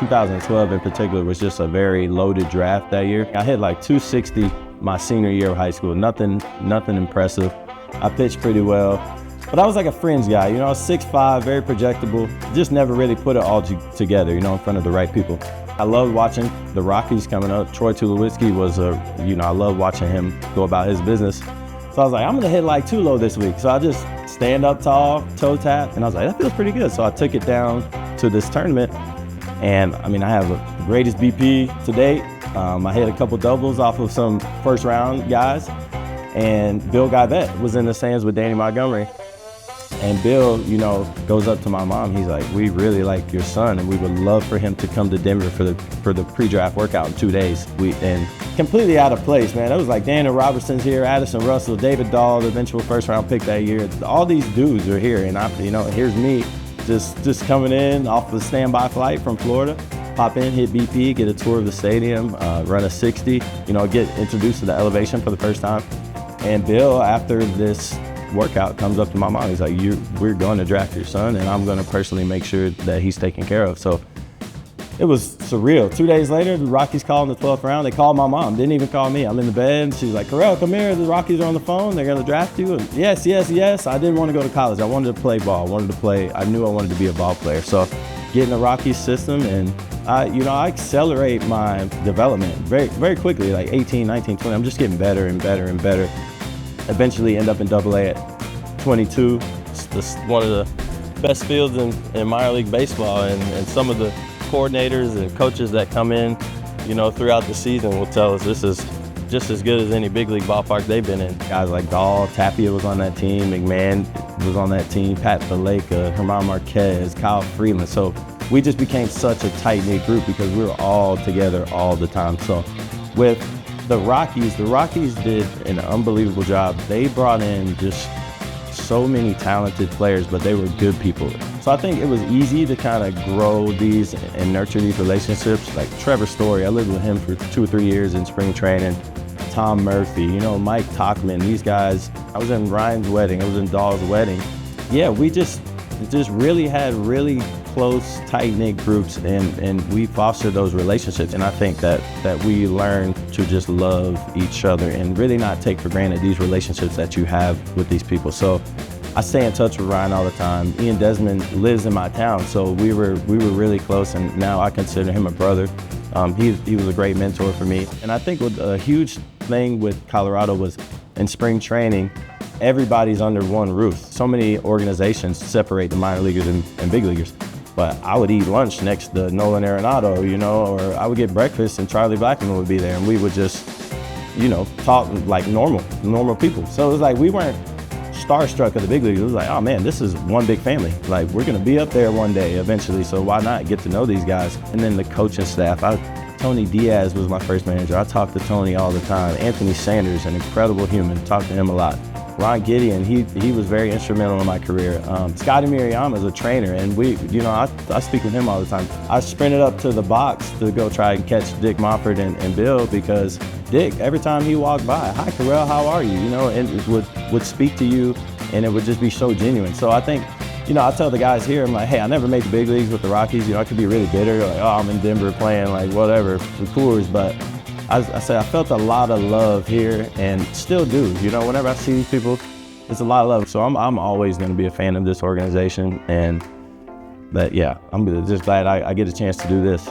2012 in particular was just a very loaded draft that year. I hit like 260 my senior year of high school, nothing impressive. I pitched pretty well, but I was like a fringe guy, you know, I was 6'5", very projectable, just never really put it all together, you know, in front of the right people. I loved watching the Rockies coming up. Troy Tulowitzki was I loved watching him go about his business. So I was like, I'm gonna hit like too low this week. So I just stand up tall, toe tap, and I was like, that feels pretty good. So I took it down to this tournament, and I mean, I have the greatest BP to date. I hit a couple doubles off of some first round guys, and Bill Guyvette was in the stands with Danny Montgomery. And Bill, you know, goes up to my mom. He's like, we really like your son, and we would love for him to come to Denver for the pre-draft workout in 2 days. And completely out of place, man. It was like Daniel Robertson's here, Addison Russell, David Dahl, the eventual first-round pick that year. All these dudes are here, and here's me just coming in off the standby flight from Florida. Pop in, hit BP, get a tour of the stadium, run a 60, you know, get introduced to the elevation for the first time. And Bill, after this workout, comes up to my mom. He's like, we're going to draft your son, and I'm going to personally make sure that he's taken care of. So it was surreal. 2 days later, the Rockies called in the 12th round. They called my mom, didn't even call me. I'm in the bed. She's like, Correlle, come here. The Rockies are on the phone. They're going to draft you. And yes. I didn't want to go to college. I wanted to play ball. I knew I wanted to be a ball player. So get in the Rockies system, and I accelerate my development very, very quickly, like 18, 19, 20. I'm just getting better and better and better. Eventually end up in AA at 22. It's one of the best fields in minor league baseball, and some of the coordinators and coaches that come in, you know, throughout the season will tell us this is just as good as any big league ballpark they've been in. Guys like Dahl, Tapia was on that team, McMahon was on that team, Pat Valleca, Herman Marquez, Kyle Freeman. So we just became such a tight-knit group because we were all together all the time. So with the Rockies did an unbelievable job. They brought in just so many talented players, but they were good people. So I think it was easy to kind of grow these and nurture these relationships. Like Trevor Story, I lived with him for 2 or 3 years in spring training. Tom Murphy, you know, Mike Tachman, these guys. I was in Ryan's wedding, I was in Dahl's wedding. Yeah, we just really had really close, tight-knit groups, and we foster those relationships. And I think that we learn to just love each other and really not take for granted these relationships that you have with these people. So I stay in touch with Ryan all the time. Ian Desmond lives in my town, so we were really close, and now I consider him a brother. He was a great mentor for me. And I think what a huge thing with Colorado was in spring training, everybody's under one roof. So many organizations separate the minor leaguers and big leaguers. But I would eat lunch next to Nolan Arenado, you know, or I would get breakfast and Charlie Blackmon would be there, and we would just, you know, talk like normal people. So it was like we weren't starstruck of the big leagues. It was like, oh man, this is one big family. Like, we're gonna be up there one day eventually, so why not get to know these guys? And then the coaching staff. Tony Diaz was my first manager. I talked to Tony all the time. Anthony Sanders, an incredible human, talked to him a lot. Ron Gideon, he was very instrumental in my career. Scotty Murayama is a trainer, and I speak with him all the time. I sprinted up to the box to go try and catch Dick Mofford and Bill, because Dick, every time he walked by, hi Correlle, how are you? You know, and it would speak to you, and it would just be so genuine. So I think, you know, I tell the guys here, I'm like, hey, I never made the big leagues with the Rockies. You know, I could be really bitter, like, oh, I'm in Denver playing like whatever, the Coors, but I say I felt a lot of love here, and still do. You know, whenever I see these people, it's a lot of love. So I'm always going to be a fan of this organization, and that, yeah, I'm just glad I get a chance to do this.